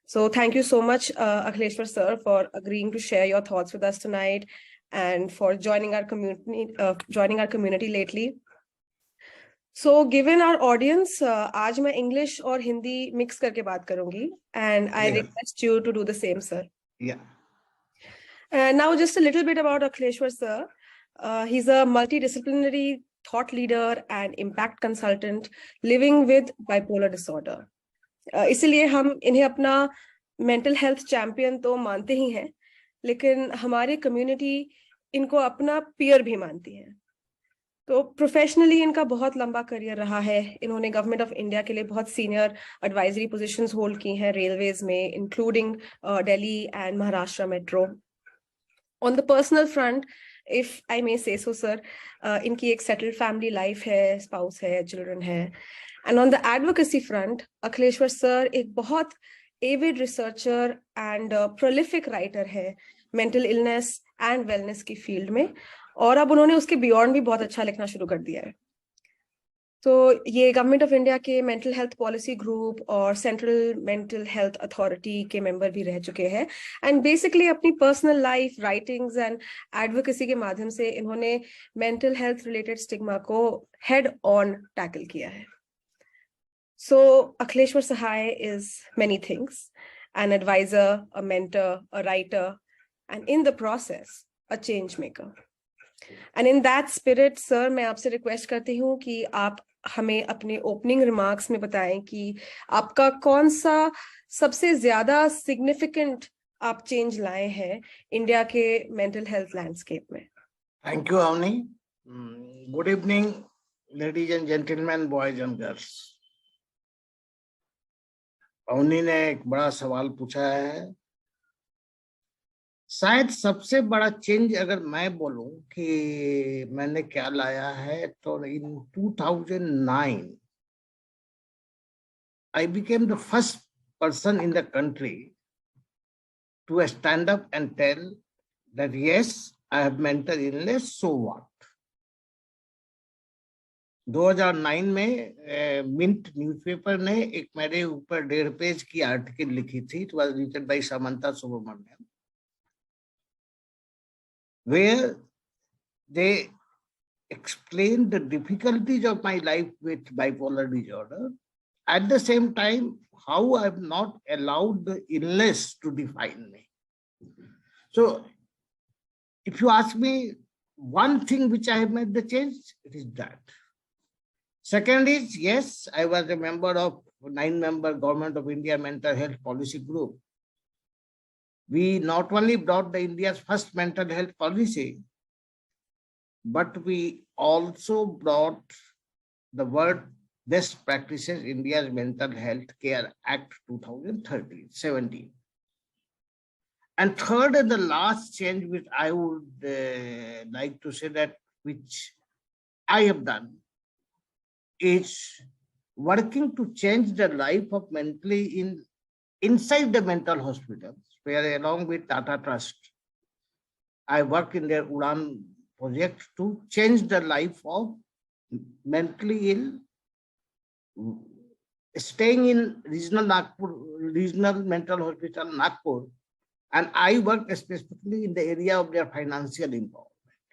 So thank you so much, Akhileshwar sir, for agreeing to share your thoughts with us tonight and for joining our community lately. So given our audience, आज मैं English और Hindi mix करके बात करूंगी, and I request you to do the same, sir. Yeah. Now just a little bit about Akhileshwar sir. He's a multidisciplinary thought leader and impact consultant living with bipolar disorder. इसलिए हम इन्हें अपना mental health champion तो मानते ही हैं, लेकिन हमारी community इनको अपना पीयर भी मानती है। तो प्रोफेशनली इनका बहुत लंबा करियर रहा है। इन्होंने गवर्नमेंट ऑफ इंडिया के लिए बहुत सीनियर एडवाइजरी पोजीशंस होल्ड की हैं रेलवेज में, including Delhi and Maharashtra metro. On the personal front, if I may say so sir, इनकी एक सेटल्ड फैमिली लाइफ है, स्पाउस है, चिल्ड्रन है। And on the advocacy front, Akhileshwar sir एक बहुत avid researcher and prolific writer है मेंटल इलनेस एंड वेलनेस की field में, और अब उन्होंने उसके बियॉन्ड भी बहुत अच्छा लिखना शुरू कर दिया है। तो ये गवर्नमेंट ऑफ इंडिया के मेंटल हेल्थ पॉलिसी ग्रुप और सेंट्रल मेंटल हेल्थ अथॉरिटी के मेंबर भी रह चुके हैं, एंड बेसिकली अपनी personal life, writings and advocacy के माध्यम से इन्होंने मेंटल हेल्थ रिलेटेड स्टिग्मा को हेड ऑन टैकल किया है। So Akhileshwar Sahay is many things: an advisor, a mentor, a writer, and in the process, a change maker. And in that spirit, sir, मैं आपसे request करती हूँ कि आप हमें अपने ओपनिंग रिमार्क्स में बताएं कि आपका कौन सा सबसे ज्यादा सिग्निफिकेंट आप चेंज लाए हैं इंडिया के मेंटल हेल्थ लैंडस्केप में। Thank you Avani. Good evening ladies and gentleman, boys and girls. Avani ने एक बड़ा सवाल पूछा है। शायद सबसे बड़ा चेंज अगर मैं बोलूं कि मैंने क्या लाया है, तो इन 2009 I became the first person in the country to stand up and tell that yes, I have mental illness, so what? 2009 में मिंट न्यूज़पेपर ने एक मेरे ऊपर 1.5 पेज की आर्टिकल लिखी थी। It was written by Samantha Subramanian, where they explained the difficulties of my life with bipolar disorder. At the same time, how I have not allowed the illness to define me. So, if you ask me one thing which I have made the change, it is that. Second is, yes, I was a member of 9-member Government of India Mental Health Policy Group. We not only brought the India's first mental health policy, but we also brought the word Best Practices India's Mental Health Care Act 2017. And third and the last change which I would like to say that which I have done is working to change the life of mentally inside the mental hospitals, where along with Tata Trust, I work in their Udan project to change the life of mentally ill, staying in regional mental hospital Nagpur, and I work specifically in the area of their financial empowerment.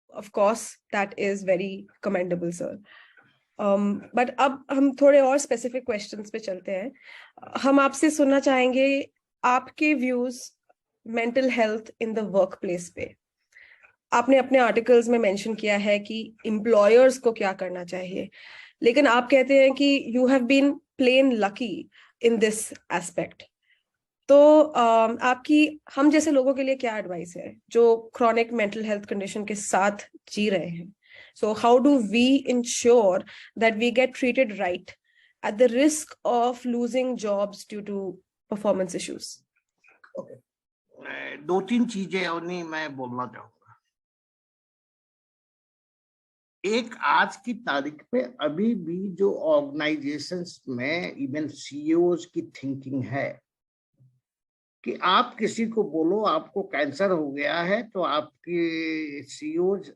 Of course, that is very commendable, sir. But अब हम थोड़े और specific questions पे चलते हैं। हम आपसे सुनना चाहेंगे आपके views mental health in the work place पे। आपने अपने आर्टिकल्स में मेंशन किया है कि एम्प्लॉयर्स को क्या करना चाहिए, लेकिन आप कहते हैं कि you have been plain lucky in this aspect. तो आपकी हम जैसे लोगों के लिए क्या एडवाइस है जो क्रॉनिक मेंटल हेल्थ कंडीशन के साथ जी रहे हैं? So how do we ensure that we get treated right at the risk of losing jobs due to performance issues? Okay. 2-3 चीजें अवनी मैं बोलना चाहूंगा। एक, आज की तारीख पे अभी भी जो ऑर्गेनाइजेशंस में इवन सीईओज की थिंकिंग है कि आप किसी को बोलो आपको कैंसर हो गया है तो आपकी सीईओज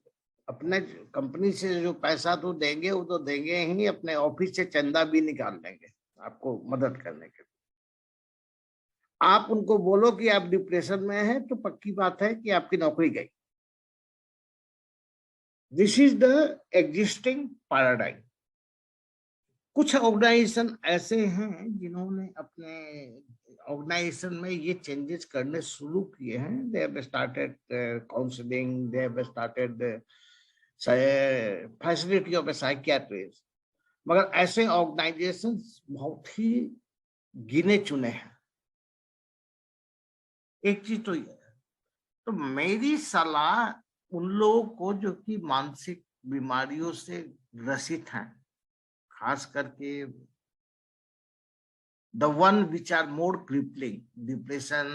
अपने कंपनी से जो पैसा तो देंगे वो तो देंगे ही, अपने ऑफिस से चंदा भी निकाल लेंगे आपको मदद करने के लिए। आप उनको बोलो कि आप डिप्रेशन में हैं तो पक्की बात है कि आपकी नौकरी गई। This is the existing paradigm. कुछ ऑर्गेनाइजेशन ऐसे हैं जिन्होंने अपने ऑर्गेनाइजेशन में ये चेंजेस करने शुरू किए हैं। They have started counselling, they have started facility of A psychiatrist, मगर ऐसे ऑर्गेनाइजेशंस बहुत ही गिने चुने हैं। एक चीज तो ये है, तो मेरी सलाह उन लोगों को जो कि मानसिक बीमारियों से ग्रसित हैं, खास करके the one which are more crippling, depression,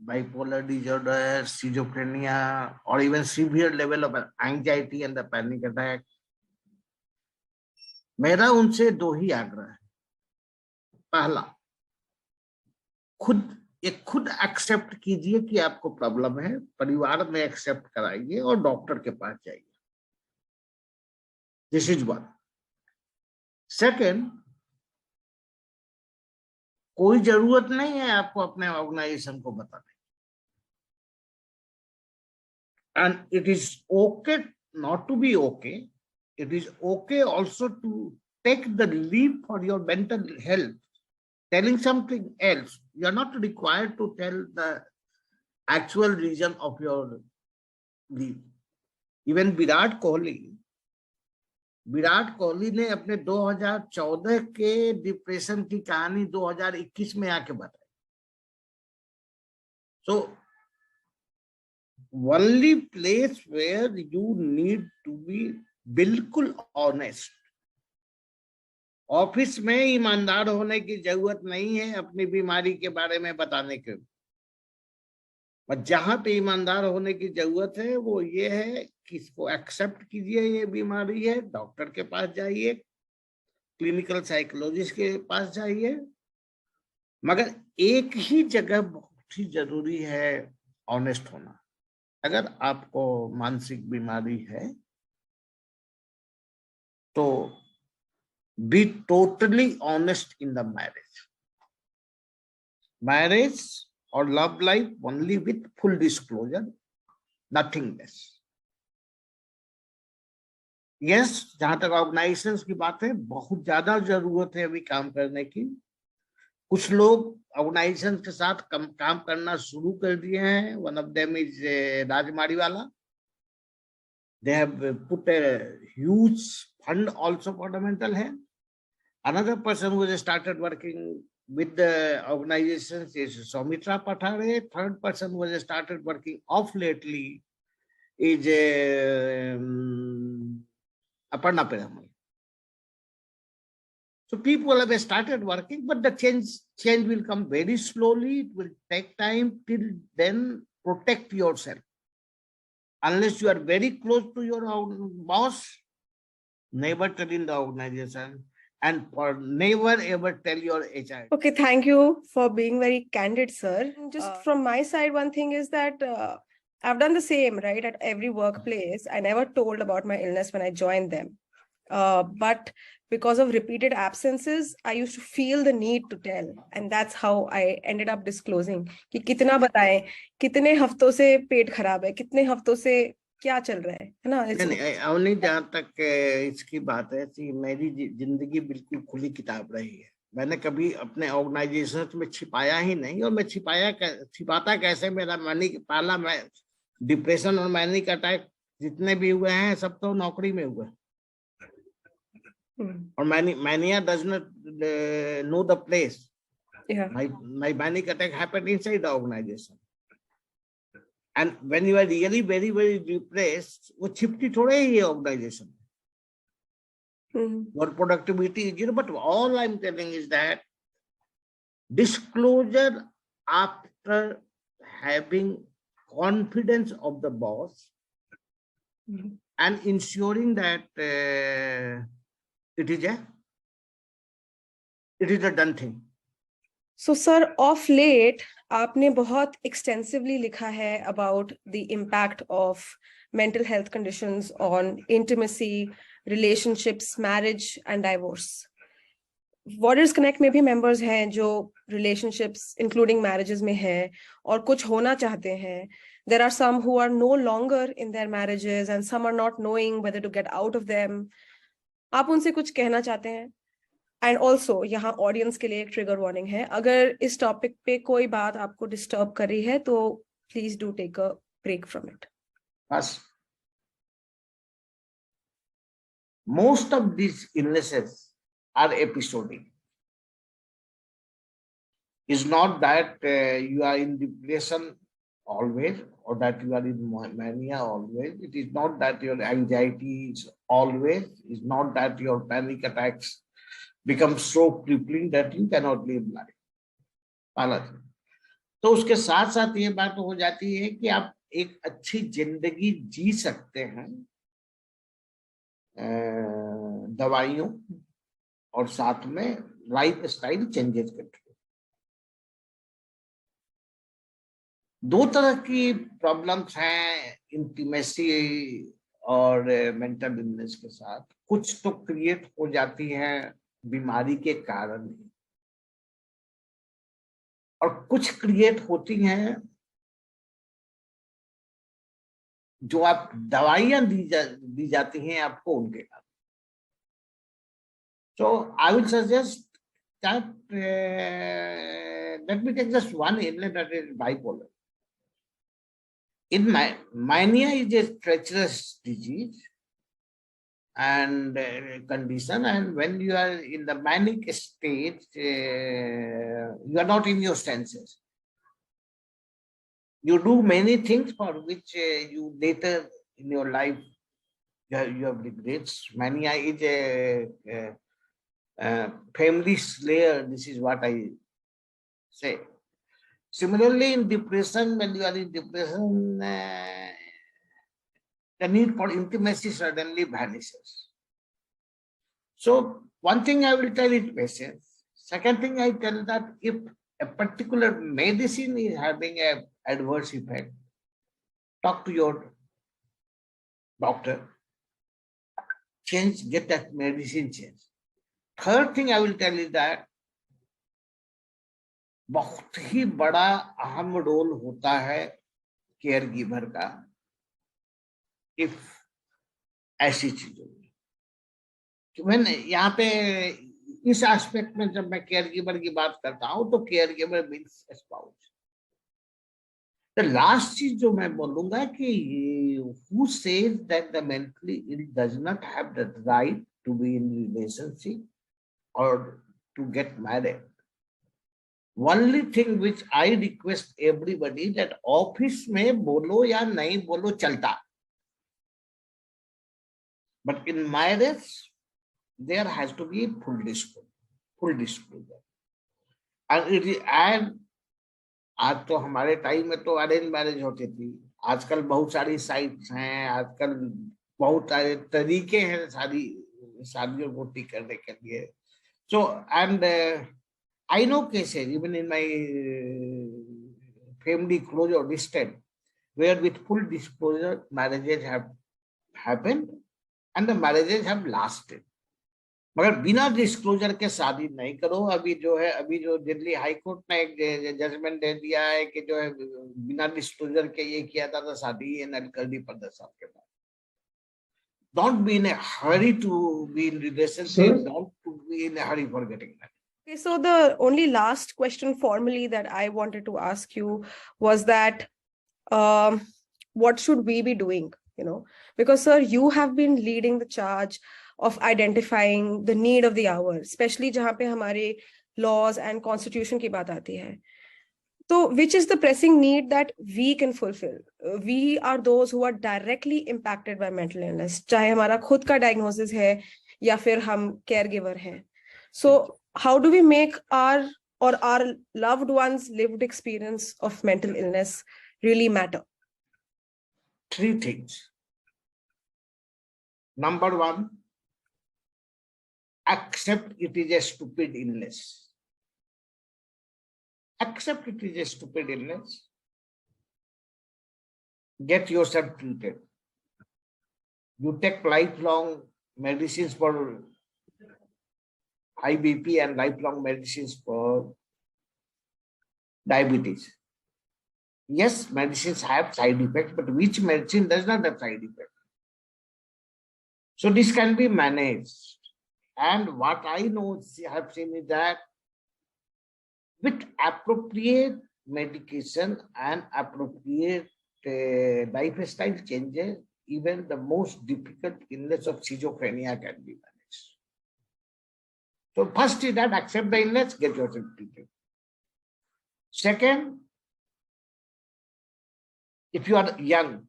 bipolar disorder, schizophrenia, or even severe level of anxiety and the panic attack, मेरा उनसे दो ही आग्रह है। पहला, खुद एक्सेप्ट कीजिए कि आपको प्रॉब्लम है, परिवार में एक्सेप्ट कराइए और डॉक्टर के पास जाइए। This is one. सेकेंड, कोई जरूरत नहीं है आपको अपने ऑर्गेनाइजेशन को बताने, and it is okay not to be okay, it is okay also to take the lead for your mental health, telling something else. You are not required to tell the actual reason of your leave. Even Virat Kohli ने अपने 2014 के depression की कहानी 2021 में आके बताई। So only place where you need to be बिल्कुल honest. Office में ईमानदार होने की जरूरत नहीं है अपनी बीमारी के बारे में बताने के, और जहां पे ईमानदार होने की जरूरत है वो ये है कि इसको एक्सेप्ट कीजिए, ये बीमारी है, डॉक्टर के पास जाइए, क्लिनिकल साइकोलॉजिस्ट के पास जाइए। मगर एक ही जगह बहुत ही जरूरी है ऑनेस्ट होना। अगर आपको मानसिक बीमारी है तो be totally honest in the marriage or love life only with full disclosure, nothing less. Yes, जहां तक ऑर्गेनाइजेशंस की बात है, बहुत ज्यादा जरूरत है अभी काम करने की। कुछ लोग ऑर्गेनाइजेशन के साथ काम करना शुरू कर दिए हैं। One of them is Rajmariwala. They have put a huge fund also for the mental health. Another person who has started working with the organizations is Soumitra Pathare. Third person who has started working off lately is Aparna Peramal. So people have started working, but the change will come very slowly. It will take time. Till then, protect yourself. Unless you are very close to your own boss, never tell in the organization, and never ever tell your HR. Okay, thank you for being very candid, sir. Just from my side, one thing is that I've done the same, right? At every workplace, I never told about my illness when I joined them. But because of repeated absences, I used to feel the need to tell. And that's how I ended up disclosing. कि कितना बताएं, कितने हफ्तों से पेट खराब है, कितने हफ्तों से क्या चल रहा है ना? नहीं, अवनी, जहाँ तक इसकी बात है कि मेरी जिंदगी बिल्कुल खुली किताब रही है। मैंने कभी अपने ऑर्गेनाइजेशन में छिपाया ही नहीं, और मैं छिपाता कैसे? मेरा पहला डिप्रेशन और मैनिक अटैक जितने भी हुए हैं सब तो नौकरी में हुए। और mania does not know the place. Yeah. My manic attack happened inside the organization. And when you are really very, very depressed, वो छिपती थोड़े ही है organization. Your productivity is zero. But all I'm telling is that disclosure after having confidence of the boss and ensuring that it is a done thing. So, sir, of late, आपने बहुत extensively लिखा है about the impact of mental health conditions on intimacy, relationships, marriage, and divorce. Warriors connect में भी members हैं जो relationships including marriages में हैं और कुछ होना चाहते हैं. There are some who are no longer in their marriages and some are not knowing whether to get out of them. आप उनसे कुछ कहना चाहते हैं? एंड ऑल्सो यहाँ ऑडियंस के लिए एक ट्रिगर वार्निंग है. अगर इस टॉपिक पे कोई बात आपको डिस्टर्ब कर रही है तो please do take a break from it. First, most of these illnesses are episodic. It's not that you are in depression always or that you are in mania always. It is not that your anxiety is always. It's not that your panic attacks become so crippling that you cannot live life. पहला चीज. तो उसके साथ साथ ये बात हो जाती है कि आप एक अच्छी जिंदगी जी सकते हैं दवाइयों और साथ में लाइफ स्टाइल चेंजेस के थ्रू. दो तरह की प्रॉब्लम्स हैं इंटीमेसी और मेंटल इलनेस के साथ. कुछ तो क्रिएट हो जाती हैं बीमारी के कारण और कुछ क्रिएट होती हैं जो आप दवाइयां दी जाती हैं आपको उनके कारण. So I will suggest that let me take just one illness, that is bipolar. In mania is a treacherous disease and condition, and when you are in the manic state, you are not in your senses. You do many things for which you later in your life you have regrets. Mania is a family slayer. This is what I say. Similarly, in depression, when you are in depression, the need for intimacy suddenly vanishes. So one thing I will tell is patience. Second thing I tell that if a particular medicine is having an adverse effect, talk to your doctor, get that medicine changed. Third thing I will tell is that बहुत ही बड़ा अहम role होता है care giver का if ऐसी चीजों में. तो मैंने यहाँ पे इस एस्पेक्ट में जब मैं केयर गिवर की बात करता हूं तो केयर गिवर मीन्स स्पाउस. तो लास्ट चीज जो मैं बोलूंगा कि who says that the mentally ill does not have the right to be in relationship or to get married. Only thing which I request everybody that office में बोलो या नहीं बोलो चलता, but in marriage there has to be full disclosure. And आज तो हमारे time में तो अरेंज मैरिज होती थी. आजकल बहुत सारी साइट्स हैं, आजकल बहुत सारे तरीके हैं शादियों को ठीक करने के लिए. So and I know cases even in my family close or distant where with full disclosure marriages have happened and the marriages have lasted. मगर बिना डिस्क्लोजर के शादी नहीं करो. अभी जो दिल्ली हाई कोर्ट ने एक जजमेंट दे दिया है कि जो है बिना डिस्क्लोजर के ये किया था तो शादी एनल कर दी 15 साल के बाद. Don't be in a hurry to be in relationship. Don't be in a hurry for getting married. Okay, so the only last question formally that I wanted to ask you was that what should we be doing? Because sir, you have been leading the charge of identifying the need of the hour, especially जहाँ पे हमारे laws and constitution की बात आती है. So which is the pressing need that we can fulfill? We are those who are directly impacted by mental illness, चाहे हमारा खुद का diagnosis है या फिर हम caregiver हैं. So how do we make our loved ones' lived experience of mental illness really matter? 3 things. Number 1, accept it is a stupid illness. Accept it is a stupid illness. Get yourself treated. You take lifelong medicines for high BP and lifelong medicines for diabetes. Yes, medicines have side effects, but which medicine does not have side effects? So this can be managed. And what I know, I have seen is that with appropriate medication and appropriate lifestyle changes, even the most difficult illness of schizophrenia can be managed. So first is that accept the illness, get yourself treated. Second, if you are young,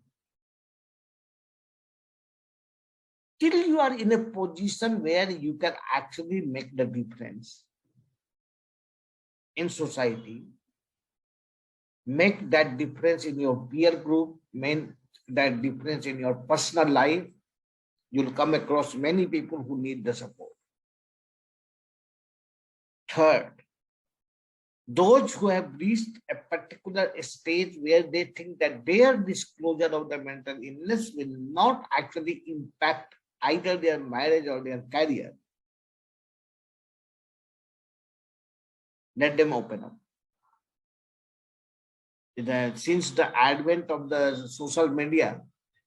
till you are in a position where you can actually make the difference in society, make that difference in your peer group, make that difference in your personal life, you'll come across many people who need the support. Third, those who have reached a particular stage where they think that their disclosure of the mental illness will not actually impact either their marriage or their career, let them open up. Since the advent of the social media,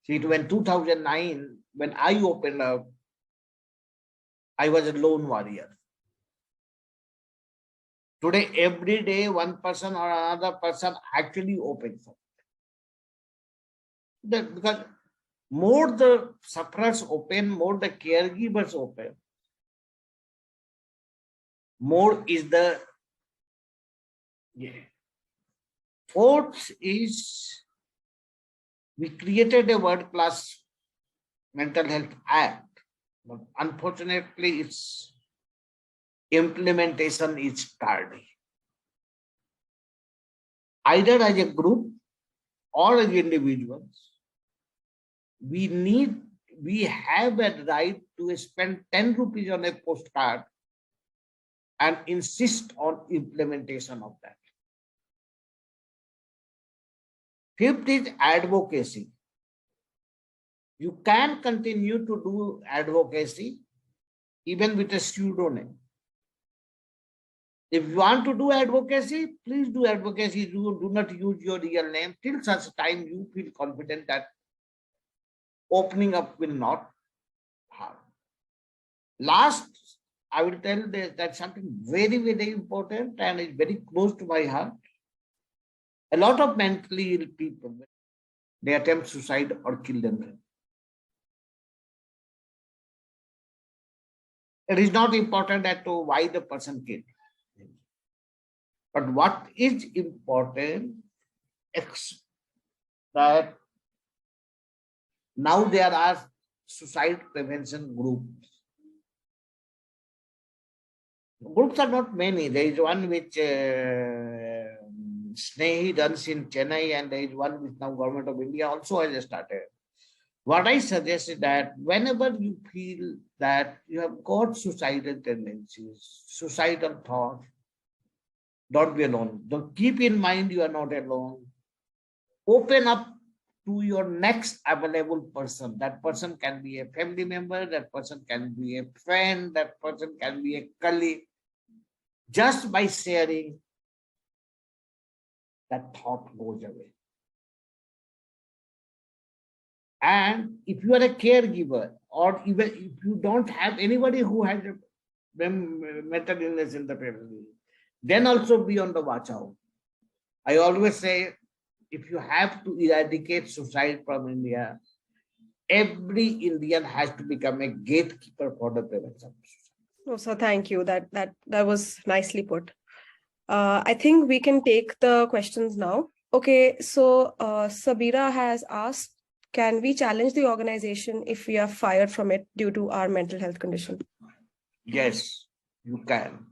see, when 2009, when I opened up, I was a lone warrior. Today, every day, one person or another person actually opens up. Because more the sufferers open, more the caregivers open, more is the. Fourth is, we created a world-class mental health act, but unfortunately, its implementation is tardy. Either as a group or as individuals, we have a right to spend 10 rupees on a postcard and insist on implementation of that. Fifth is advocacy. You can continue to do advocacy even with a pseudonym. If you want to do advocacy, please do advocacy. Do not use your real name till such time you feel confident that opening up will not harm. Last, I will tell that something very, very important and is very close to my heart. A lot of mentally ill people, they attempt suicide or kill themselves. It is not important as to why the person killed. But what is important is that now there are suicide prevention groups. Groups are not many. There is one which Snehi runs in Chennai, and there is one which now Government of India also has started. What I suggest is that whenever you feel that you have got suicidal tendencies, suicidal thoughts, don't be alone. Don't keep in mind you are not alone. Open up to your next available person. That person can be a family member, that person can be a friend, that person can be a colleague. Just by sharing, that thought goes away. And if you are a caregiver, or even if you don't have anybody who has a mental illness in the family, then also be on the watch out. I always say, if you have to eradicate suicide from India, every Indian has to become a gatekeeper for the prevention of suicide. Oh, so thank you. That was nicely put. I think we can take the questions now. Okay, so Sabira has asked, can we challenge the organization if we are fired from it due to our mental health condition? Yes, you can.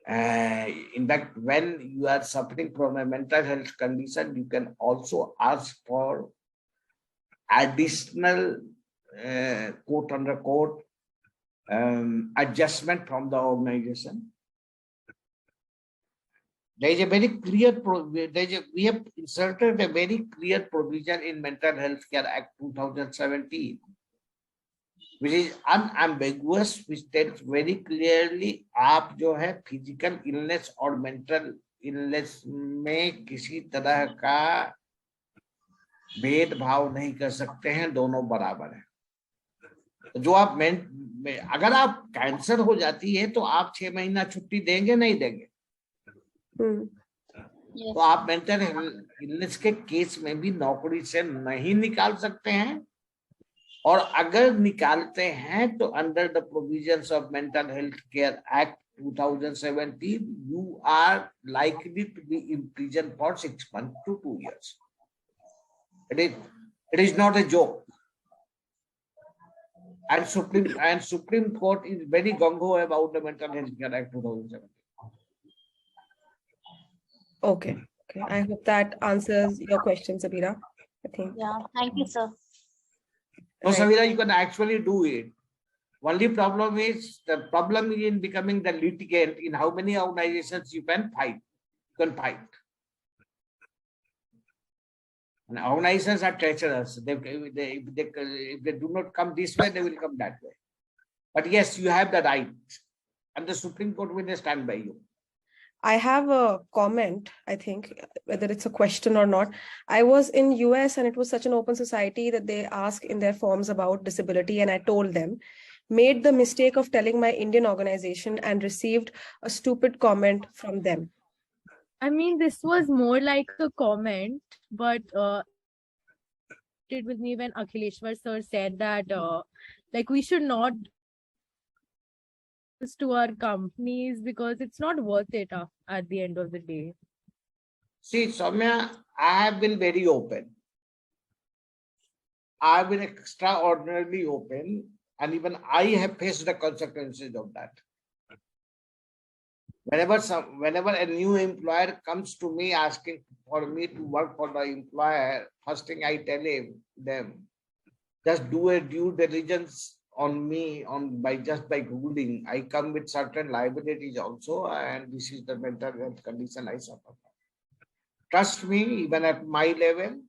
In fact, when you are suffering from a mental health condition, you can also ask for additional quote unquote adjustment from the organization. There is a very clear, we have inserted a very clear provision in Mental Health Care Act 2017 which is unambiguous, which states very clearly आप जो है physical illness और mental illness में किसी तरह का भेदभाव नहीं कर सकते हैं, दोनों बराबर हैं। जो आप अगर आप कैंसर हो जाती है तो आप 6 महीना छुट्टी देंगे नहीं देंगे? तो आप मेंटल इलनेस के केस में भी नौकरी से नहीं निकाल सकते हैं, और अगर निकालते हैं तो under the provisions of mental health care act 2017 you are likely to be imprisoned for 6 months to 2 years. It is not a joke. And Supreme Court is very gung-ho about the Mental Health Care Act 2017. Okay. I hope that answers your question, Sabira. I think. Yeah, thank you, sir. So, Sabira, you can actually do it. Only problem is in becoming the litigant in how many organizations you can fight. And organizations are treacherous. If they do not come this way, they will come that way. But yes, you have the right, and the Supreme Court will stand by you. I have a comment, I think, whether it's a question or not. I was in US and it was such an open society that they ask in their forms about disability, and I told them, made the mistake of telling my Indian organization and received a stupid comment from them. I mean, this was more like a comment, but it with me when Akhileshwar sir said that like we should not to our companies because it's not worth it at the end of the day. See, Soumya, I have been very open. I have been extraordinarily open, and even I have faced the consequences of that. Whenever a new employer comes to me asking for me to work for the employer, first thing I tell them, just do a due diligence on me by Googling. I come with certain liabilities also, and this is the mental health condition I suffer from. Trust me, even at my level,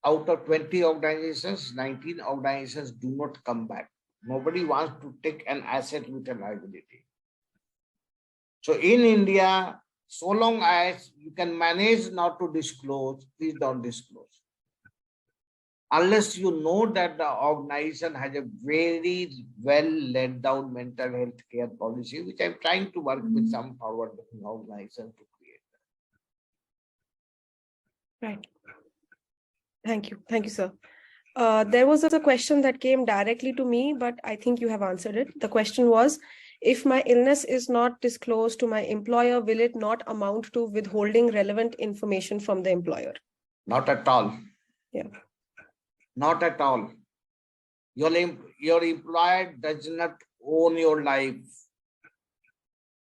out of 20 organizations, 19 organizations do not come back. Nobody wants to take an asset with a liability. So in India, so long as you can manage not to disclose, please don't disclose. Unless you know that the organization has a very well laid down mental health care policy, which I'm trying to work with some forward-looking organizations to create. Right. Thank you, sir. There was a question that came directly to me, but I think you have answered it. The question was, if my illness is not disclosed to my employer, will it not amount to withholding relevant information from the employer? Not at all. Yeah. Not at all. Your employer does not own your life.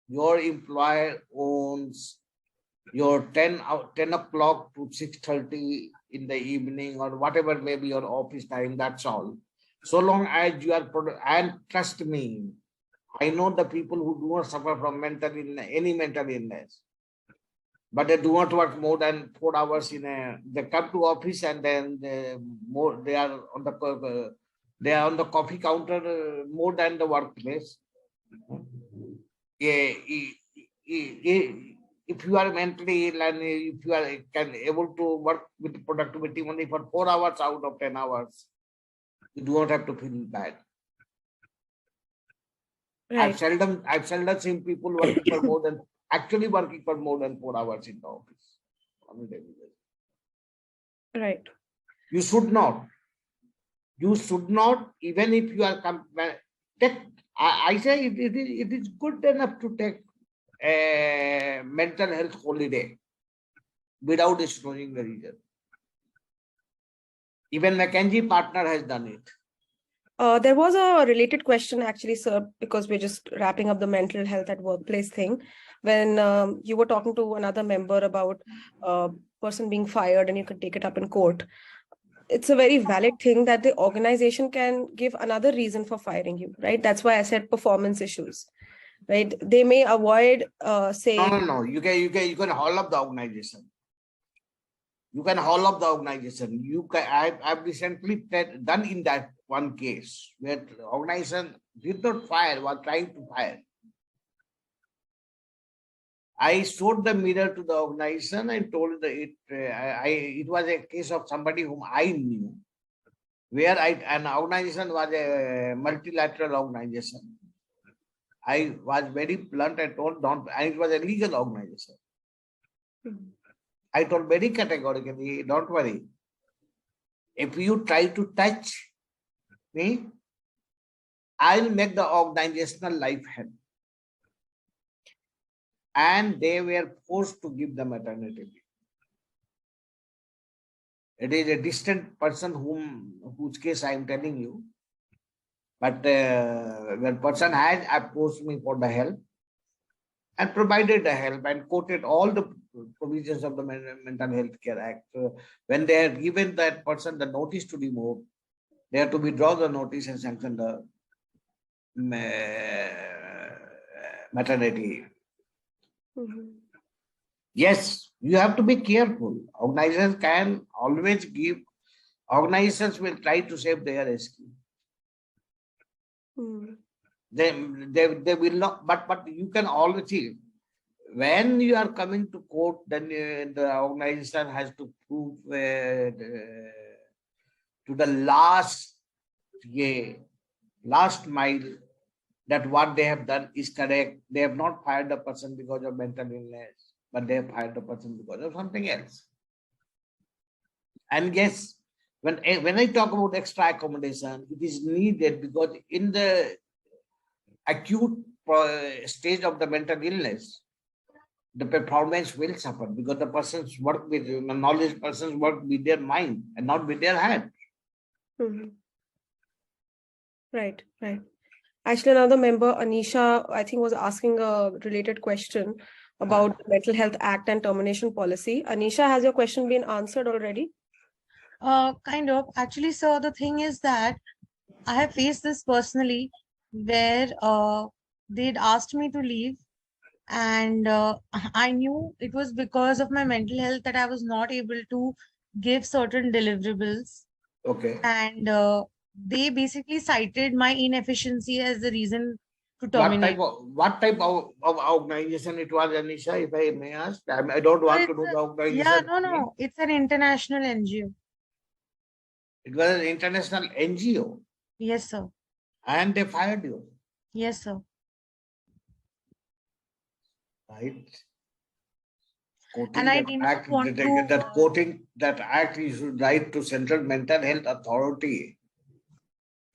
Your employer owns your 10 o'clock to 6:30 in the evening or whatever may be your office time, that's all. So long as you are, and trust me, I know the people who do not suffer from any mental illness, but they do not work more than 4 hours they come to office and then they are on the coffee counter more than the workplace. If you are mentally ill and if you are able to work with productivity only for 4 hours out of 10 hours, you do not have to feel bad. Right. I've seldom seen people working for more than 4 hours in the office on a daily basis. Right. You should not, even if you are I say it is good enough to take a mental health holiday without disclosing the reason. Even McKinsey partner has done it. There was a related question actually, sir, because we're just wrapping up the mental health at workplace thing. When you were talking to another member about a person being fired and you can take it up in court, it's a very valid thing that the organization can give another reason for firing you, right? That's why I said performance issues, right? They may avoid saying... No. You can haul up the organization. You can haul up the organization. I've recently done in that one case where the organization did not fire, was trying to fire. I showed the mirror to the organization and told it was a case of somebody whom I knew, where an organization was a multilateral organization. I was very blunt and told and it was a legal organization. I told very categorically, don't worry. If you try to touch me, I'll make the organizational life hell. And they were forced to give the maternity leave. It is a distant person whose case I am telling you. But when person has approached me for the help and provided the help and quoted all the provisions of the Mental Health Care Act, when they have given that person the notice to remove, they have to withdraw the notice and sanction the maternity. Yes, you have to be careful. Organizations will try to save their skin. They will not, but you can always see when you are coming to court, then the organization has to prove to the last mile that what they have done is correct. They have not fired the person because of mental illness, but they have fired the person because of something else. And yes, when I talk about extra accommodation, it is needed because in the acute stage of the mental illness, the performance will suffer because the persons work with knowledge, persons work with their mind and not with their hand. Right. Actually, another member, Anisha, I think was asking a related question about the Mental Health Act and termination policy. Anisha, has your question been answered already? Kind of. Actually, sir, the thing is that I have faced this personally where they'd asked me to leave, and I knew it was because of my mental health that I was not able to give certain deliverables. Okay. And they basically cited my inefficiency as the reason to terminate. What type of organization it was, Anisha, if I may ask? I don't want to know the organization. Yeah, no. It's an international NGO. It was an international NGO. Yes, sir. And they fired you. Yes, sir. Right. And I did not want to quoting that act is right to Central Mental Health Authority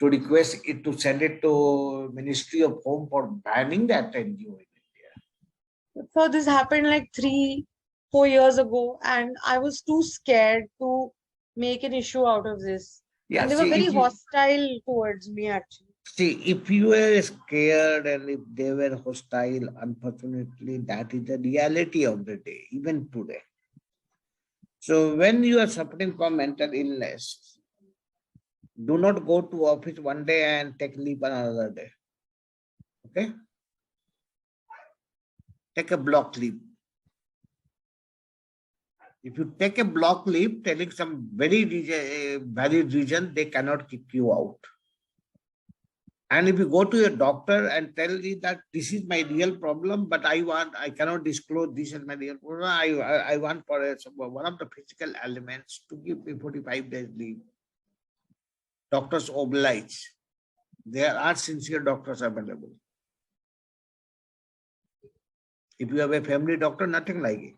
to request it to send it to Ministry of Home for banning that NGO in India. So this happened like 3-4 years ago, and I was too scared to make an issue out of this. Yeah, and they were very hostile towards me, actually. See, if you were scared and if they were hostile, unfortunately, that is the reality of the day, even today. So when you are suffering from mental illness, do not go to office one day and take leave another day. Okay? Take a block leave. If you take a block leave, telling some very valid reason, they cannot kick you out. And if you go to your doctor and tell you that this is my real problem, but I cannot disclose this is my real problem, I want for one of the physical elements to give me 45 days leave. Doctors oblige. There are sincere doctors available. If you have a family doctor, nothing like it.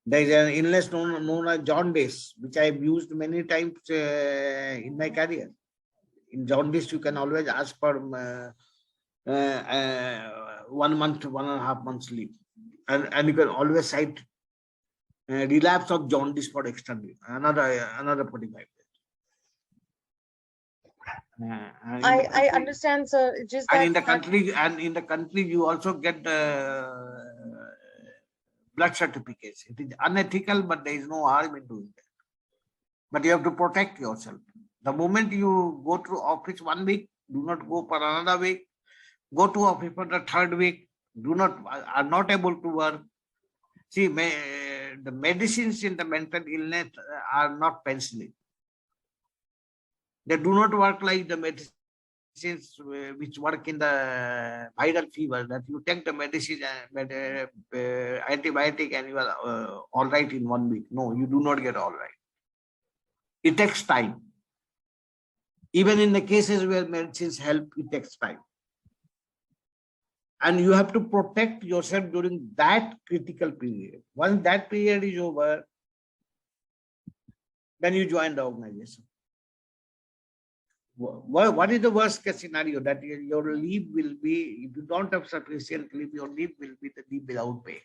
There is an illness known as jaundice, which I have used many times in my career. In jaundice, you can always ask for 1 month, 1.5 months leave. And you can always cite relapse of jaundice for extra leave, another 45 days. I understand, sir. It's just that and in the country, you also get the blood certificates. It is unethical, but there is no harm in doing that. But you have to protect yourself. The moment you go to office 1 week, do not go for another week. Go to office for the 3rd week. Are not able to work. See, the medicines in the mental illness are not penicillin. They do not work like the medicines which work in the viral fever, that you take the medicine, antibiotic, and you are all right in 1 week. No, you do not get all right. It takes time. Even in the cases where medicines help, it takes time. And you have to protect yourself during that critical period. Once that period is over, then you join the organization. What is the worst case scenario? That your leave will be, if you don't have sufficient leave, your leave will be the leave without pay.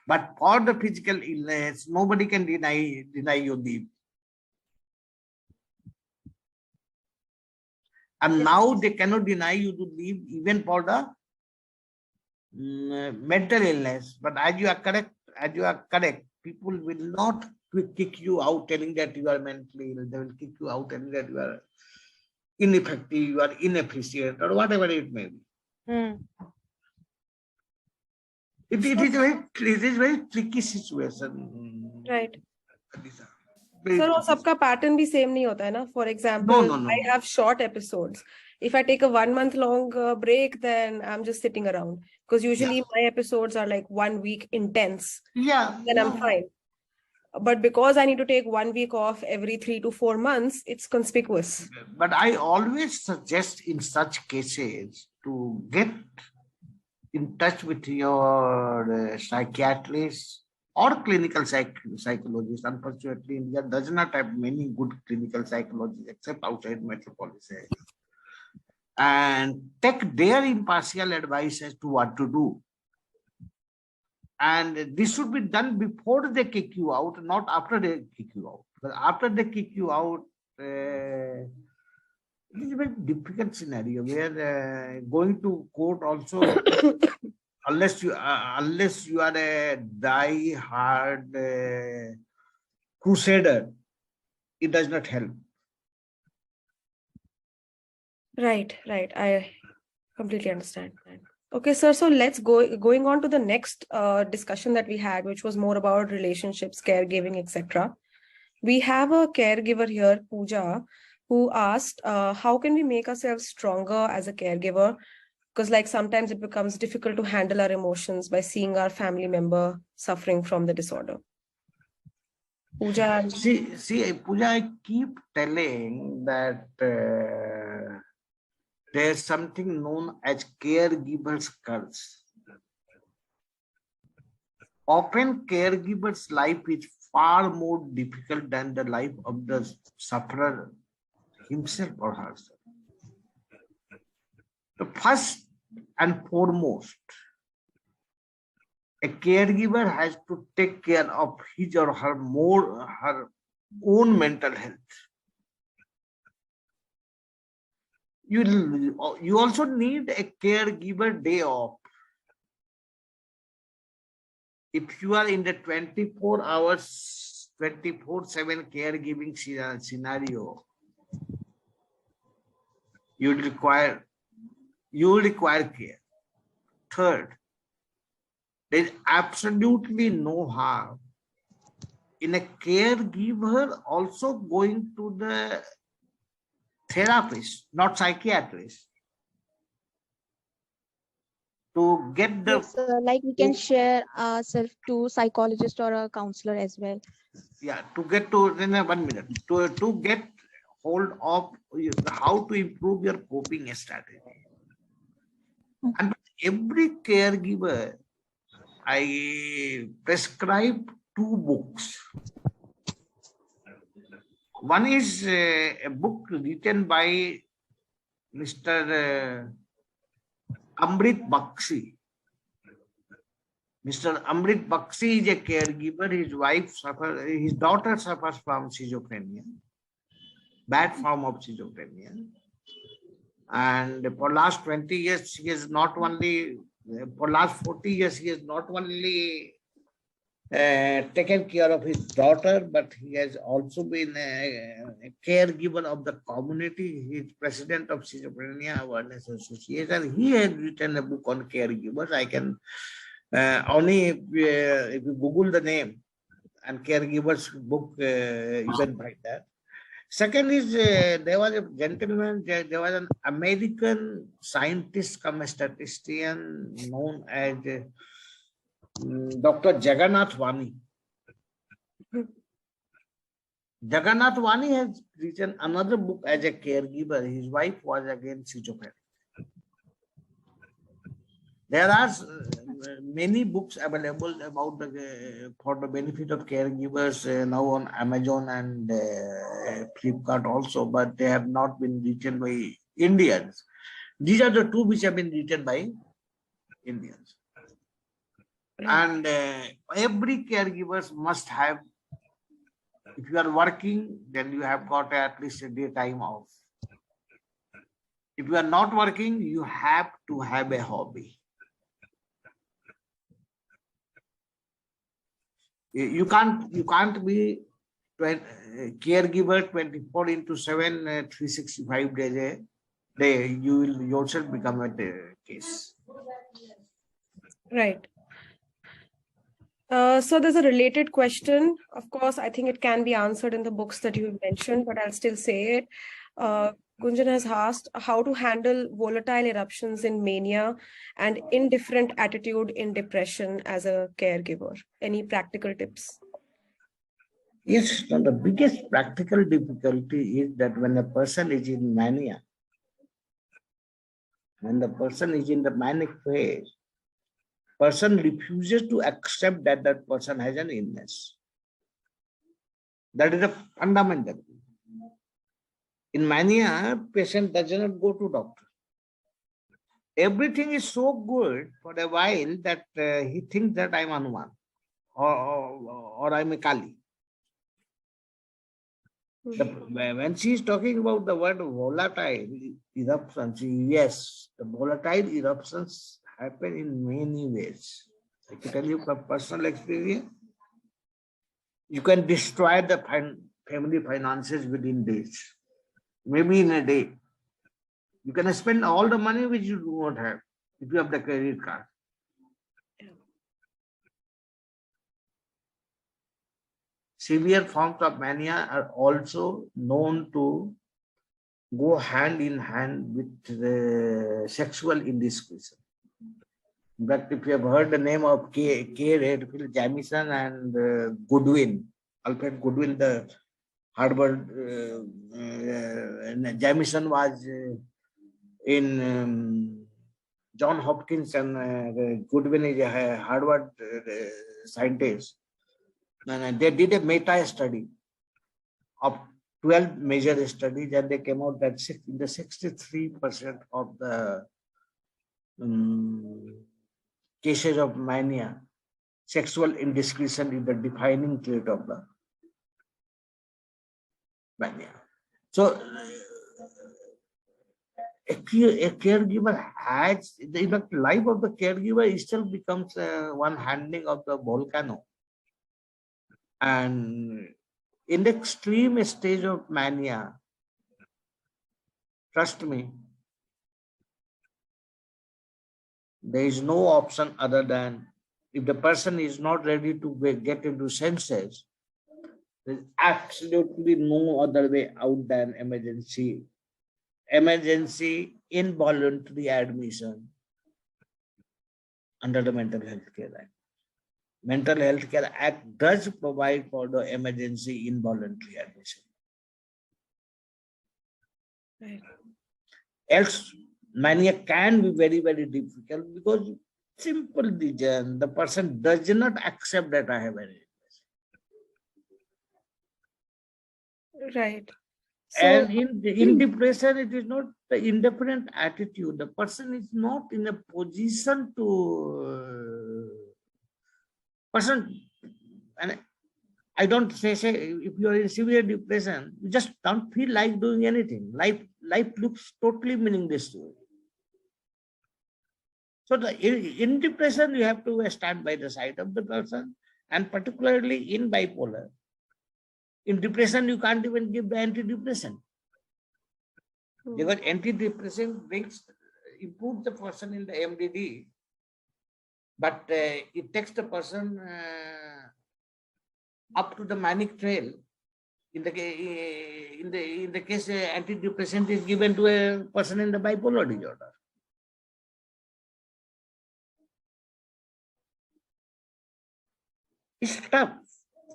But for the physical illness, nobody can deny your leave. And now they cannot deny you to leave even for the mental illness. But as you are correct, people will not kick you out telling that you are mentally ill. They will kick you out telling that you are ineffective, you are inefficient, or whatever it may be. It is very tricky situation. Right. Sir, वो सबका pattern भी same नहीं होता है ना. For example, No. I have short episodes. If I take a 1 month long break, then I'm just sitting around, because usually my episodes are like 1 week intense. Yeah. Then I'm fine. But because I need to take 1 week off every 3 to 4 months, it's conspicuous. But I always suggest in such cases to get in touch with your psychiatrist or clinical psychologist. Unfortunately, India does not have many good clinical psychologists except outside metropolis area. And take their impartial advice as to what to do. And this should be done before they kick you out, not after they kick you out. But after they kick you out, it is a very difficult scenario where going to court also, unless you are a die-hard crusader, it does not help. Right. I completely understand. Okay, sir. So let's going on to the next discussion that we had, which was more about relationships, caregiving, etc. We have a caregiver here, Pooja, who asked, how can we make ourselves stronger as a caregiver? Because like sometimes it becomes difficult to handle our emotions by seeing our family member suffering from the disorder. Pooja. See, Pooja, I keep telling that there's something known as caregiver's curse. Often caregiver's life is far more difficult than the life of the sufferer himself or herself. The first and foremost, a caregiver has to take care of his or her own mental health. You also need a caregiver day off. If you are in the 24 hours, 24/7 caregiving scenario, you will require care. Third, there is absolutely no harm in a caregiver also going to the therapist, not psychiatrist, to get the like we can share ourselves to psychologist or a counselor as well. Yeah, to get to in 1 minute to get hold of how to improve your coping strategy. And every caregiver, I prescribe 2 books. One is a book written by Mr. Amrit Bakshi. Mr. Amrit Bakshi is a caregiver. His daughter suffers from schizophrenia, bad form of schizophrenia. And for last 20 years, he has not only, for last 40 years, he has not only taken care of his daughter, but he has also been a caregiver of the community. He is president of Schizophrenia Awareness Association. He has written a book on caregivers. I can Only if you Google the name and caregivers book, you can find that. Second is there was a gentleman, there was an American scientist come a statistician known as Dr. Jagannath Vani. Jagannath Vani has written another book as a caregiver. His wife was again schizophrenic. There are many books available about for the benefit of caregivers now on Amazon and Flipkart also, but they have not been written by Indians. These are the two which have been written by Indians. And every caregivers must have, if you are working, then you have got at least a day time off. If you are not working, you have to have a hobby. You can't be caregiver 24/7, 365 days a day. You will yourself become a case. Right. So there's a related question. Of course, I think it can be answered in the books that you mentioned, but I'll still say it. Gunjan has asked how to handle volatile eruptions in mania and indifferent attitude in depression as a caregiver. Any practical tips? Yes, no, the biggest practical difficulty is that when a person is in mania, when the person is in the manic phase, person refuses to accept that that person has an illness. That is a fundamental. In mania, patient does not go to doctor. Everything is so good for a while that he thinks that I'm Hanuman or I'm a Kali. When she is talking about the word volatile eruptions, yes, the volatile eruptions happen in many ways. I can tell you from personal experience, you can destroy the family finances within days, maybe in a day. You can spend all the money which you do not have if you have the credit card. Severe forms of mania are also known to go hand in hand with the sexual indiscretion. In fact, if you have heard the name of K. Redfield Jamison and Goodwin, Alfred Goodwin, the Harvard, Jamison was in John Hopkins, and Goodwin is a Harvard scientist. And they did a meta study of 12 major studies, and they came out that in the 63% of the cases of mania, sexual indiscretion is the defining trait of the mania. So a caregiver has, in fact, life of the caregiver itself becomes one handling of the volcano. And in the extreme stage of mania, trust me, there is no option other than, if the person is not ready to get into senses, there is absolutely no other way out than emergency involuntary admission under the Mental Health Care Act. Mental Health Care Act does provide for the emergency involuntary admission. Right. Else, mania can be very, very difficult because simple reason, the person does not accept that I have an illness. Right. So, And in depression, it is not the indifferent attitude. The person is not in a position to and I don't say if you are in severe depression, you just don't feel like doing anything. Life looks totally meaningless to you. So in depression, you have to stand by the side of the person, and particularly in bipolar. In depression, you can't even give the antidepressant. Because antidepressant improves the person in the MDD, but it takes the person up to the manic trail. In the case, antidepressant is given to a person in the bipolar disorder. It's tough.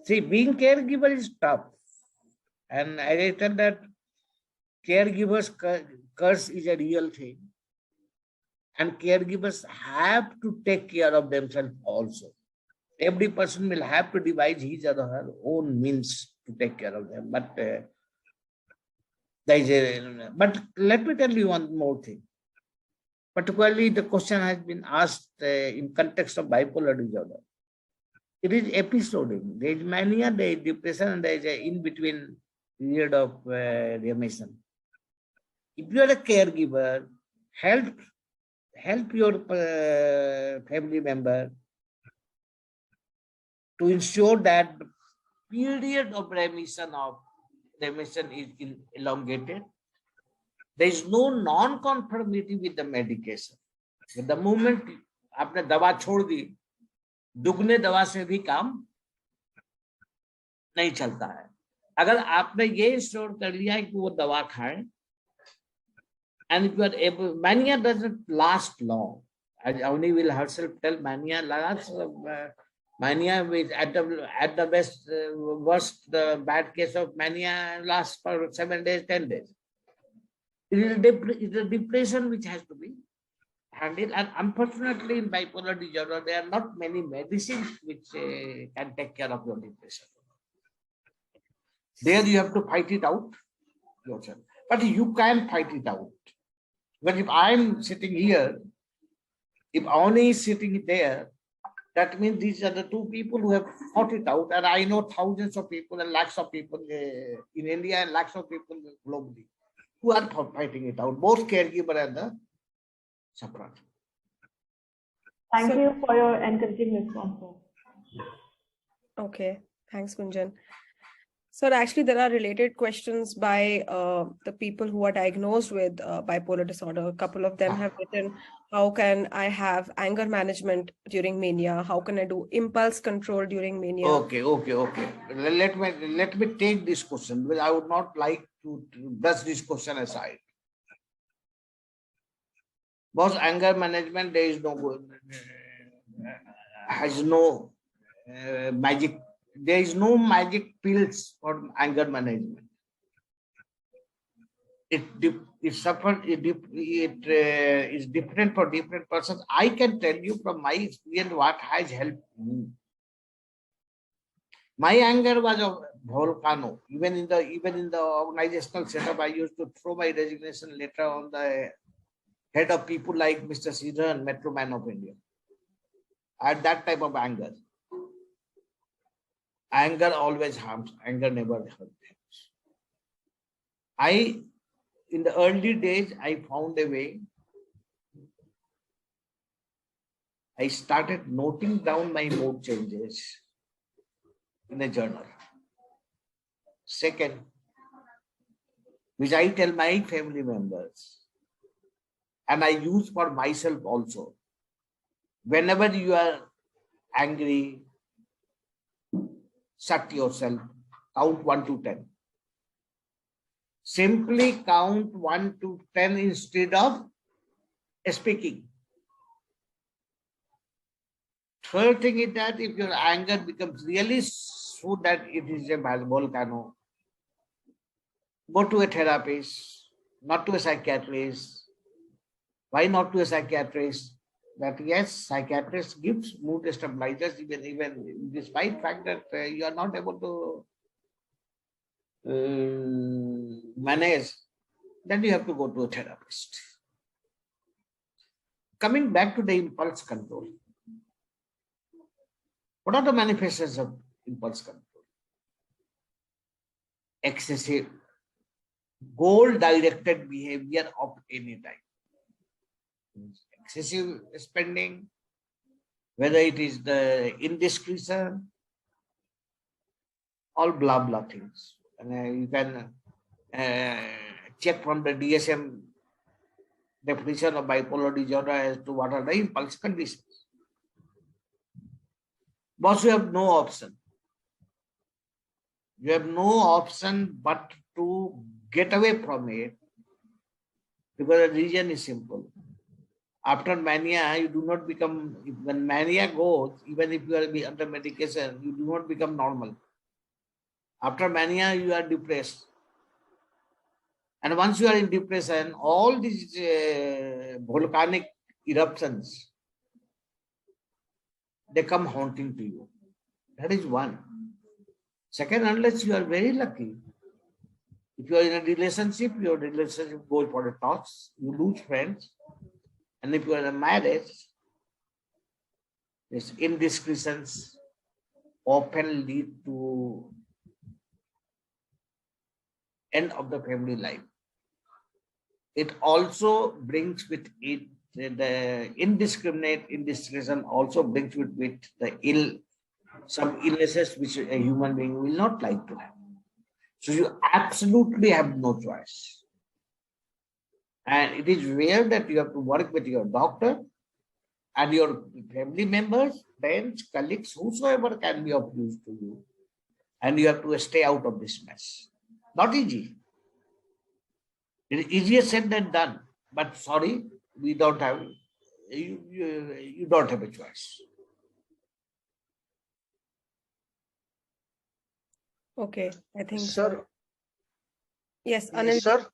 See, being caregiver is tough. And I tell that caregivers curse is a real thing. And caregivers have to take care of themselves also. Every person will have to devise his or her own means to take care of them. But but let me tell you one more thing. Particularly, the question has been asked in context of bipolar disorder. It is episodic. There is mania, there is depression, and there is an in-between period of remission. If you are a caregiver, help your family member to ensure that the period of remission is elongated. There is no non-conformity with the medication. But the moment आपने दवा छोड़ दी, दुगने दवा से भी काम नहीं चलता है. अगर आपने ये इंश्योर कर लिया है कि वो दवा खाएं, and if you are able, mania doesn't last long. As Avani will herself tell, mania lasts. Mania with at the best, worst, the bad case of mania lasts for 7 days, 10 days. It is a depression which has to be handled, and unfortunately in bipolar disorder there are not many medicines which can take care of your depression. There you have to fight it out yourself, but you can fight it out. But if I'm sitting here, if Avani is sitting there, that means these are the two people who have fought it out, and I know thousands of people and lakhs of people in India and lakhs of people globally who are fighting it out, both caregiver and the sufferer. Thank you for your encouraging response. Okay, thanks, Gunjan. So actually, there are related questions by the people who are diagnosed with bipolar disorder. A couple of them have written, how can I have anger management during mania? How can I do impulse control during mania? Okay. Let me take this question, because I would not like to brush this question aside. Because anger management, there is no has no magic. There is no magic pills for anger management. It is different for different persons. I can tell you from my experience what has helped me. My anger was a volcano. Even in the organizational setup, I used to throw my resignation letter on the head of people like Mr. Sridharan, Metro Man of India. I had that type of anger. Anger always harms. Anger never hurts. In the early days, I found a way. I started noting down my mood changes in a journal. Second, which I tell my family members, and I use for myself also. Whenever you are angry, shut yourself, count 1 to 10. Simply count 1 to 10 instead of speaking. Third thing is that if your anger becomes really so that it is a volcano, go to a therapist, not to a psychiatrist. Why not to a psychiatrist? That yes, psychiatrist gives mood stabilizers even despite fact that you are not able to manage, then you have to go to a therapist. Coming back to the impulse control. What are the manifestations of impulse control? Excessive, goal-directed behavior of any type. Excessive spending, whether it is the indiscretion, all blah blah things. And you can check from the DSM definition of bipolar disorder as to what are the impulse conditions. Boss, you have no option. You have no option but to get away from it, because the reason is simple. After mania, you do not become, when mania goes, even if you are under medication, you do not become normal. After mania, you are depressed. And once you are in depression, all these volcanic eruptions, they come haunting to you. That is one. Second, unless you are very lucky, if you are in a relationship, your relationship goes for the toss, you lose friends. And if you are in a marriage, these indiscretions often lead to end of the family life. It also brings with it the indiscriminate indiscretion also brings with the some illnesses which a human being will not like to have. So you absolutely have no choice. And it is rare that you have to work with your doctor and your family members, friends, colleagues, whosoever can be of use to you. And you have to stay out of this mess. Not easy. It is easier said than done. But sorry, we don't have, you don't have a choice. Okay, I think Sir, yes, Anil. sir,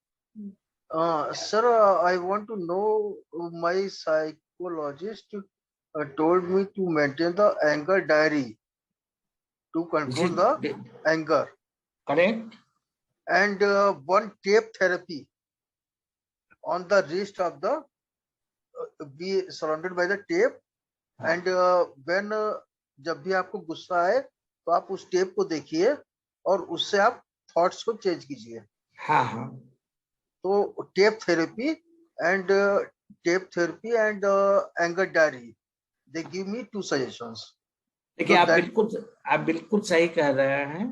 sir, I want to know my psychologist told me to maintain the anger diary to control the anger Correct? and one tape therapy on the wrist of the be surrounded by the tape and when जब भी आपको गुस्सा आए तो आप उस tape को देखिए और उससे आप थॉट्स को चेंज कीजिए हाँ हाँ तो tape therapy and anger diary they give me 2 suggestions देखिए आप बिल्कुल सही कह रहे हैं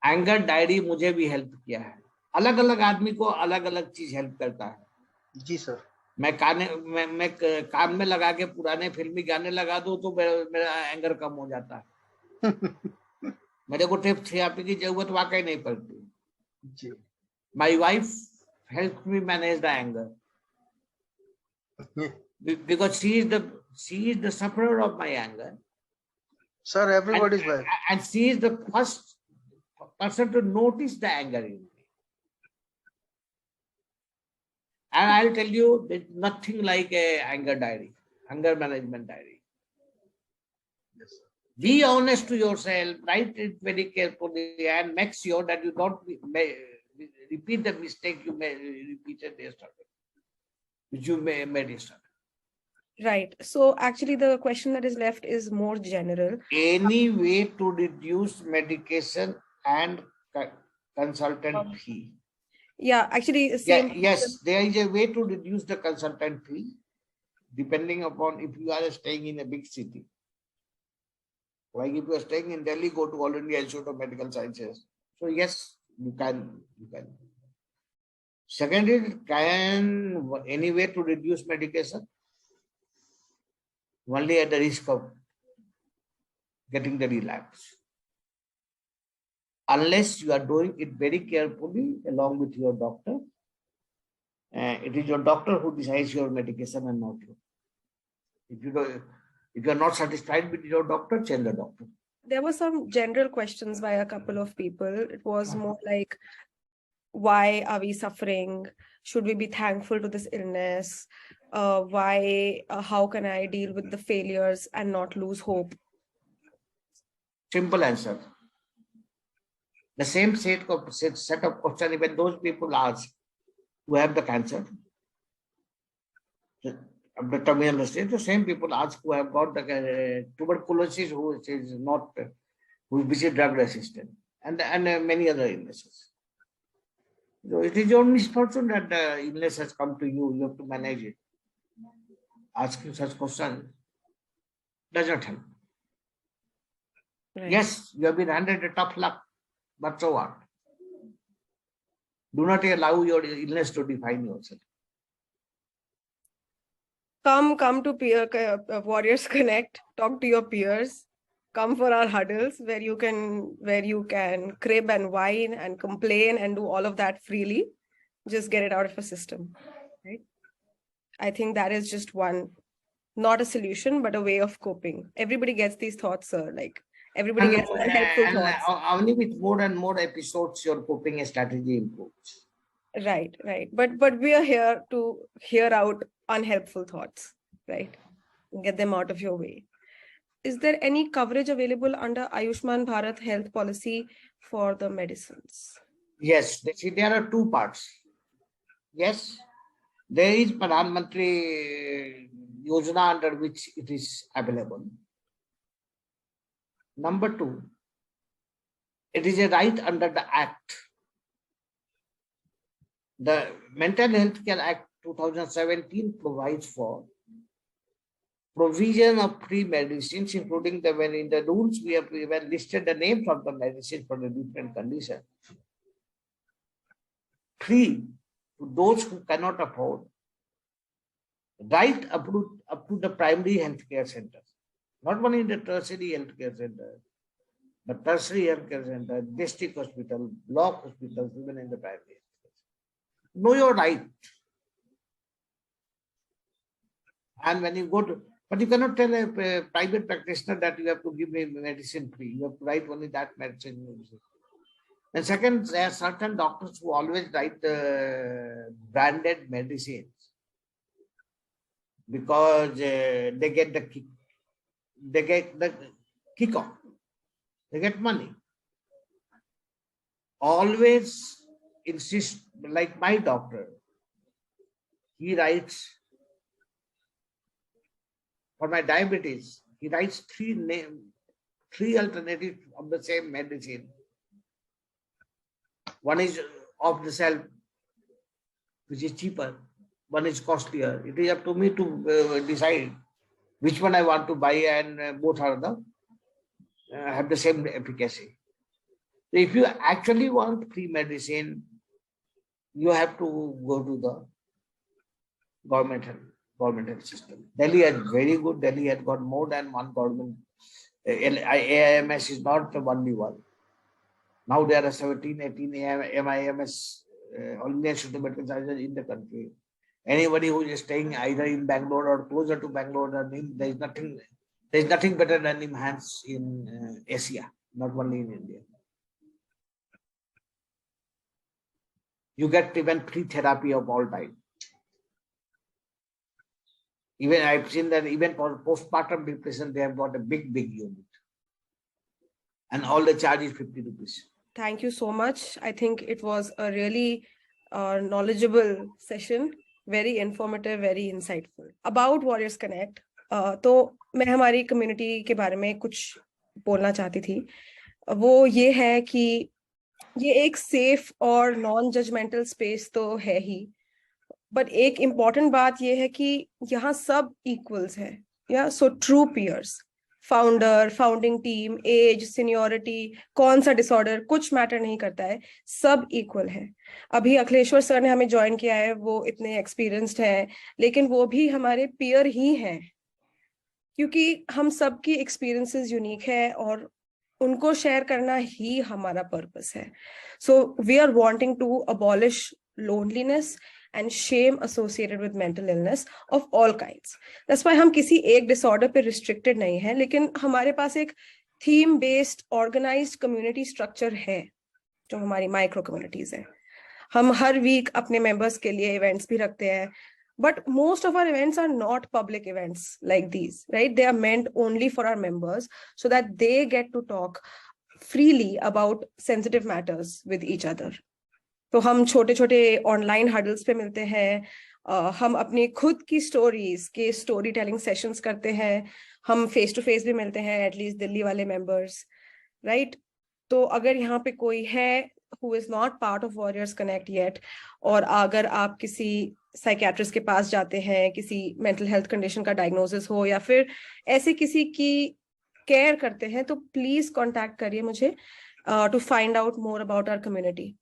एंगर डायरी मुझे भी हेल्प किया है अलग अलग आदमी को अलग अलग चीज हेल्प करता है जी सर मैं कान में लगा के पुराने फिल्मी गाने लगा दूं तो मेरा एंगर कम हो जाता है मेरे को टेप थेरेपी की जरूरत वाकई नहीं पड़ती जी my wife help me manage the anger because she is the sufferer of my anger. Sir, everybody's wife. And she is the first person to notice the anger in me. And I'll tell you, there's nothing like a anger diary, anger management diary. Yes, sir. Be honest to yourself, write it very carefully, and make sure that you don't repeat the mistake you repeated yesterday, which you made yesterday. Right. So actually the question that is left is more general. Any way to reduce medication and consultant fee? Yeah, actually same. Yes, there is a way to reduce the consultant fee depending upon if you are staying in a big city. Like if you are staying in Delhi, go to All India Institute of Medical Sciences. So yes, you can. Second is, any way to reduce medication? Only at the risk of getting the relapse. Unless you are doing it very carefully along with your doctor. It is your doctor who decides your medication and not you. If you are not satisfied with your doctor, change the doctor. There were some general questions by a couple of people. It was more like, why are we suffering? Should we be thankful to this illness? How can I deal with the failures and not lose hope? Simple answer. The same set of questions even those people ask who have the cancer. The terminal stage, the same people ask who have got the tuberculosis, who is drug resistant, and many other illnesses. So it is your misfortune that the illness has come to you. You have to manage it. Asking such questions does not help. Right. Yes, you have been handed a tough luck, but so what? Do not allow your illness to define yourself. come to Warriors Connect, talk to your peers, come for our huddles where you can crib and whine and complain and do all of that freely. Just get it out of a system, right? I think that is just one, not a solution, but a way of coping. Everybody gets these thoughts, sir. Like everybody gets helpful thoughts. Only with more and more episodes, your coping strategy improves. Right. But we are here to hear out unhelpful thoughts, right? Get them out of your way. Is there any coverage available under Ayushman Bharat health policy for the medicines? Yes, see, there are two parts. Yes, there is Pradhan Mantri Yojana under which it is available. Number two, it is a right under the Act. The Mental Health Care Act 2017 provides for provision of free medicines, including when in the rules we have listed the names of the medicines for the different conditions. Free to those who cannot afford, right up to the primary healthcare centers, not only in the tertiary healthcare center, but tertiary healthcare center, district hospital, block hospitals, even in the primary healthcare. Know your right. And when you go to, but you cannot tell a private practitioner that you have to give me medicine free. You have to write only that medicine. And second, there are certain doctors who always write branded medicines because they get the kick off. They get money. Always insist, like my doctor, he writes for my diabetes, he writes three alternatives of the same medicine. One is off the shelf, which is cheaper. One is costlier. It is up to me to decide which one I want to buy, and both are have the same efficacy. So if you actually want free medicine, you have to go to the government health system. Delhi is very good. Delhi has got more than one government. AIMS is not the only one. Now there are 17, 18 MIMS, All Institute of Medical Sciences in the country. Anybody who is staying either in Bangalore or closer to Bangalore, there is nothing better than NIMHANS in Asia, not only in India. You get even free therapy of all types. Even I've seen that even for postpartum depression, they have got a big unit. And all the charge is 50 rupees. Thank you so much. I think it was a really knowledgeable session, very informative, very insightful. About Warriors Connect, तो मैं हमारी community के बारे में कुछ बोलना चाहती थी. वो ये है कि ये एक safe और non-judgmental space तो है ही. But एक important बात ये है कि यहाँ सब equals है. Yeah, so true peers. Founder, founding team, age, seniority, कौन सा डिसऑर्डर, कुछ मैटर नहीं करता है, सब इक्वल है. अभी अखिलेश्वर सर ने हमें ज्वाइन किया है, वो इतने एक्सपीरियंस्ड हैं, लेकिन वो भी हमारे पीयर ही हैं, क्योंकि हम सबकी एक्सपीरियंसेस यूनिक है और उनको शेयर करना ही हमारा पर्पस है. So we are wanting to abolish loneliness and shame associated with mental illness of all kinds. That's why हम किसी एक disorder पे restricted नहीं है, लेकिन हमारे पास एक theme based organized community structure है, जो हमारी micro communities है. हम हर week अपने members के लिए events भी रखते हैं, but most of our events are not public events like these, right? They are meant only for our members so that they get to talk freely about sensitive matters with each other. तो हम छोटे छोटे online hurdles पे मिलते हैं, हम अपनी खुद की स्टोरीज के स्टोरी टेलिंग सेशंस करते हैं, हम फेस टू फेस भी मिलते हैं, एटलीस्ट दिल्ली वाले मेंबर्स, राइट? तो अगर यहाँ पे कोई है who is not part of Warriors Connect yet, और अगर आप किसी साइकियाट्रिस्ट के पास जाते हैं, किसी मेंटल हेल्थ कंडीशन का डायग्नोसिस हो या फिर ऐसे किसी की केयर करते हैं, तो प्लीज कॉन्टैक्ट करिए मुझे to find out more about our community.